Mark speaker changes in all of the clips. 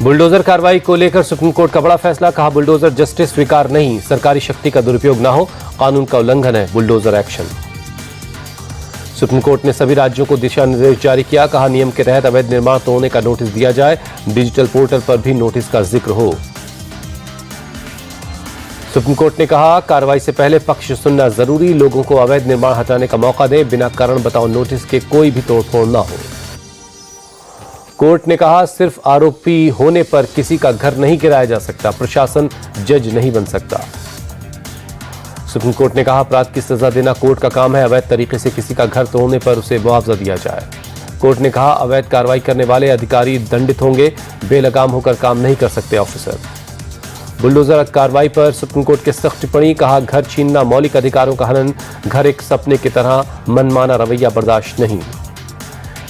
Speaker 1: Bulldozer कार्रवाई को लेकर सुप्रीम कोर्ट का बड़ा फैसला, कहा बुलडोजर जस्टिस स्वीकार नहीं, सरकारी शक्ति का दुरुपयोग न हो, कानून का उल्लंघन है बुलडोजर एक्शन। सुप्रीम कोर्ट ने सभी राज्यों को दिशा निर्देश जारी किया, कहा नियम के तहत अवैध निर्माण तोड़ने का नोटिस दिया जाए, डिजिटल पोर्टल पर भी नोटिस का जिक्र हो। सुप्रीम कोर्ट ने कहा कार्रवाई से पहले पक्ष सुनना जरूरी, लोगों को अवैध निर्माण हटाने का मौका दें, बिना कारण बताओ नोटिस के कोई भी तोड़फोड़ न हो। कोर्ट ने कहा सिर्फ आरोपी होने पर किसी का घर नहीं गिराया जा सकता, प्रशासन जज नहीं बन सकता। सुप्रीम कोर्ट ने कहा अपराध की सजा देना कोर्ट का काम है, अवैध तरीके से किसी का घर तोड़ने पर उसे मुआवजा दिया जाए। कोर्ट ने कहा अवैध कार्रवाई करने वाले अधिकारी दंडित होंगे, बेलगाम होकर काम नहीं कर सकते ऑफिसर। बुलडोजर कार्रवाई पर सुप्रीम कोर्ट की सख्त टिप्पणी, कहा घर छीनना मौलिक अधिकारों का हनन, घर एक सपने की तरह, मनमाना रवैया बर्दाश्त नहीं।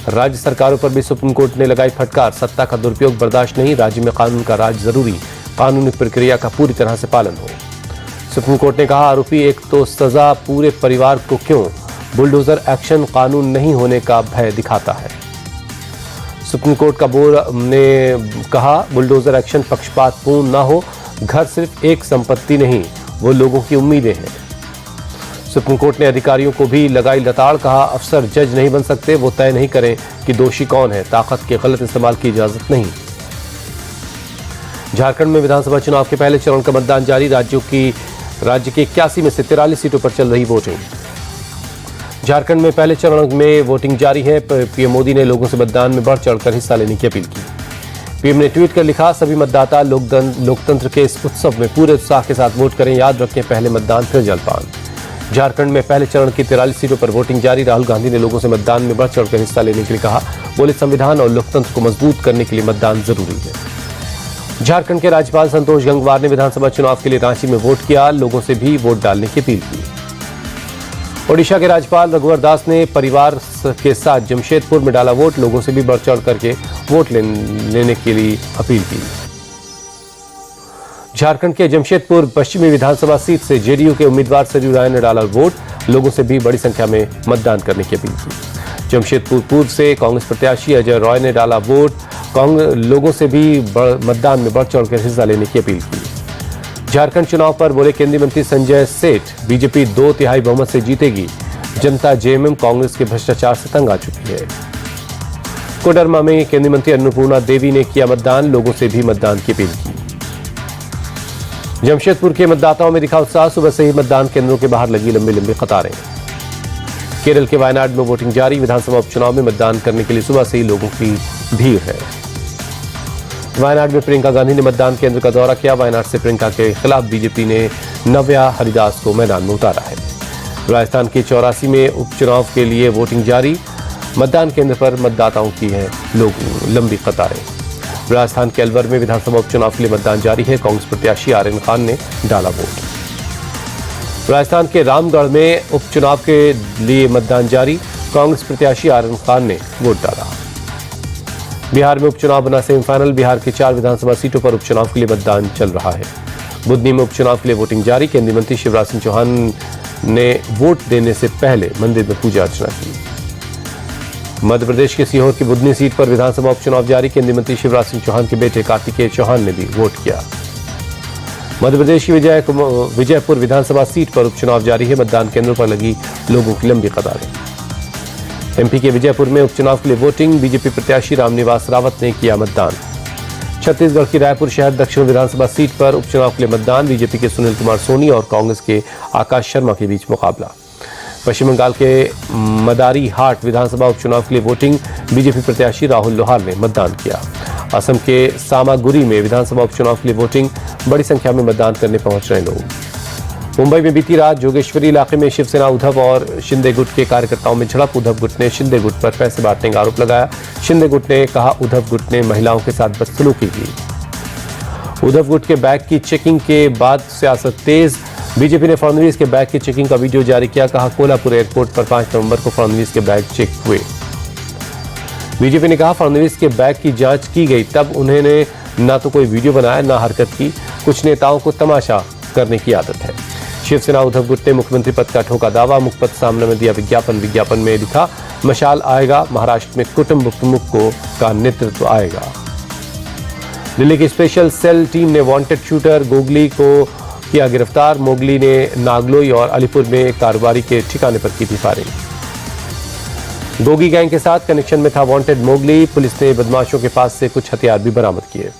Speaker 1: राज्य सरकारों पर भी सुप्रीम कोर्ट ने लगाई फटकार, सत्ता का दुरुपयोग बर्दाश्त नहीं, राज्य में कानून का राज जरूरी, कानूनी प्रक्रिया का पूरी तरह से पालन हो। सुप्रीम कोर्ट ने कहा आरोपी एक तो सजा पूरे परिवार को क्यों, बुलडोजर एक्शन कानून नहीं होने का भय दिखाता है। सुप्रीम कोर्ट का बोर्ड ने कहा बुलडोजर एक्शन पक्षपातपूर्ण न हो, घर सिर्फ एक संपत्ति नहीं, वो लोगों की उम्मीदें हैं। सुप्रीम कोर्ट ने अधिकारियों को भी लगाई लताड़, कहा अफसर जज नहीं बन सकते, वो तय नहीं करें कि दोषी कौन है, ताकत के गलत इस्तेमाल की इजाजत नहीं। झारखंड में विधानसभा चुनाव के पहले चरण का मतदान जारी, राज्य के 81 में से 43 सीटों पर चल रही वोटिंग। झारखंड में पहले चरण में वोटिंग जारी है। पीएम मोदी ने लोगों से मतदान में बढ़ चढ़कर हिस्सा लेने की अपील की। पीएम ने ट्वीट कर लिखा सभी मतदाता लोकतंत्र के इस उत्सव में पूरे उत्साह के साथ वोट करें, याद रखें पहले मतदान फिर जलपान। झारखंड में पहले चरण की 43 सीटों पर वोटिंग जारी, राहुल गांधी ने लोगों से मतदान में बढ़ चढ़कर हिस्सा लेने के लिए कहा, बोले संविधान और लोकतंत्र को मजबूत करने के लिए मतदान जरूरी है। झारखंड के राज्यपाल संतोष गंगवार ने विधानसभा चुनाव के लिए रांची में वोट किया, लोगों से भी वोट डालने की अपील की। ओडिशा के राज्यपाल रघुवर दास ने परिवार के साथ जमशेदपुर में डाला वोट, लोगों से भी बढ़ चढ़ करके वोट लेने के लिए अपील की। झारखंड के जमशेदपुर पश्चिमी विधानसभा सीट से जेडीयू के उम्मीदवार सरयू राय ने डाला वोट, लोगों से भी बड़ी संख्या में मतदान करने की अपील की। जमशेदपुर पूर्व से कांग्रेस प्रत्याशी अजय रॉय ने डाला वोट, लोगों से भी मतदान में बढ़ चढ़कर हिस्सा लेने की अपील की। झारखंड चुनाव पर बोले केंद्रीय मंत्री संजय सेठ, बीजेपी 2/3 बहुमत से जीतेगी, जनता जेएमएम कांग्रेस के भ्रष्टाचार से तंग आ चुकी है। कोडरमा में केंद्रीय मंत्री अन्नपूर्णा देवी ने किया मतदान, लोगों से भी मतदान की अपील की। जमशेदपुर के मतदाताओं में दिखा उत्साह, सुबह से ही मतदान केंद्रों के बाहर लगी लंबी लंबी कतारें। केरल के वायनाड में वोटिंग जारी, विधानसभा उपचुनाव में मतदान करने के लिए सुबह से ही लोगों की भीड़ है। वायनाड में प्रियंका गांधी ने मतदान केंद्र का दौरा किया, वायनाड से प्रियंका के खिलाफ बीजेपी ने नव्या हरिदास को मैदान में उतारा है। राजस्थान के 84 में उपचुनाव के लिए वोटिंग जारी, मतदान केंद्र पर मतदाताओं की है लंबी कतारें। राजस्थान के अलवर में विधानसभा उपचुनाव के लिए मतदान जारी है, कांग्रेस प्रत्याशी आर्यन खान ने डाला वोट। राजस्थान के रामगढ़ में उपचुनाव के लिए मतदान जारी, कांग्रेस प्रत्याशी आर्यन खान ने वोट डाला। बिहार में उपचुनाव बना सेमीफाइनल, बिहार की 4 विधानसभा सीटों पर उपचुनाव के लिए मतदान चल रहा है। बुधनी में उपचुनाव के लिए वोटिंग जारी, केंद्रीय मंत्री शिवराज सिंह चौहान ने वोट देने से पहले मंदिर में पूजा अर्चना की। मध्य प्रदेश के सीहोर की बुधनी सीट पर विधानसभा उपचुनाव जारी, केंद्रीय मंत्री शिवराज सिंह चौहान के बेटे कार्तिकेय चौहान ने भी वोट किया। मध्य प्रदेश की विजयपुर विधानसभा सीट पर उपचुनाव जारी है, मतदान केंद्रों पर लगी लोगों की लंबी कतारें। एमपी के विजयपुर में उपचुनाव के लिए वोटिंग, बीजेपी प्रत्याशी रामनिवास रावत ने किया मतदान। छत्तीसगढ़ की रायपुर शहर दक्षिण विधानसभा सीट पर उपचुनाव के लिए मतदान, बीजेपी के सुनील कुमार सोनी और कांग्रेस के आकाश शर्मा के बीच मुकाबला। पश्चिम बंगाल के मदारी हाट विधानसभा उपचुनाव के लिए वोटिंग, बीजेपी प्रत्याशी राहुल लोहार ने मतदान किया। असम के सामागुरी में विधानसभा उपचुनाव के लिए वोटिंग, बड़ी संख्या में मतदान करने पहुंच रहे लोग। मुंबई में बीती रात जोगेश्वरी इलाके में शिवसेना उद्धव और शिंदे गुट के कार्यकर्ताओं में झड़प, उद्धव गुट ने शिंदे गुट पर पैसे बांटने का आरोप लगाया। शिंदे गुट ने कहा उद्धव गुट ने महिलाओं के साथ बदसलूकी की। उद्धव गुट के बैग की चेकिंग के बाद सियासत तेज, बीजेपी ने फडणवीस के बैग की चेकिंग का वीडियो जारी किया, कहा कोल्हापुर एयरपोर्ट पर 5 नवंबर को फडणवीस के बैग चेक हुए। बीजेपी ने कहा फडणवीस के बैग की जांच की गई, तब उन्होंने ना तो कोई वीडियो बनाया ना हरकत की, कुछ नेताओं को तमाशा करने की आदत है। शिवसेना उद्धव गुट ने मुख्यमंत्री पद का ठोका दावा, मुखपत्र सामने में दिया विज्ञापन में लिखा मशाल आएगा, महाराष्ट्र में कुटुंब प्रमुख का नेतृत्व आएगा। दिल्ली की स्पेशल सेल टीम ने वांटेड शूटर गोगली को किया गिरफ्तार। मोगली ने नागलोई और अलीपुर में कारोबारी के ठिकाने पर की थी फायरिंग। गोगी गैंग के साथ कनेक्शन में था वांटेड मोगली। पुलिस ने बदमाशों के पास से कुछ हथियार भी बरामद किए।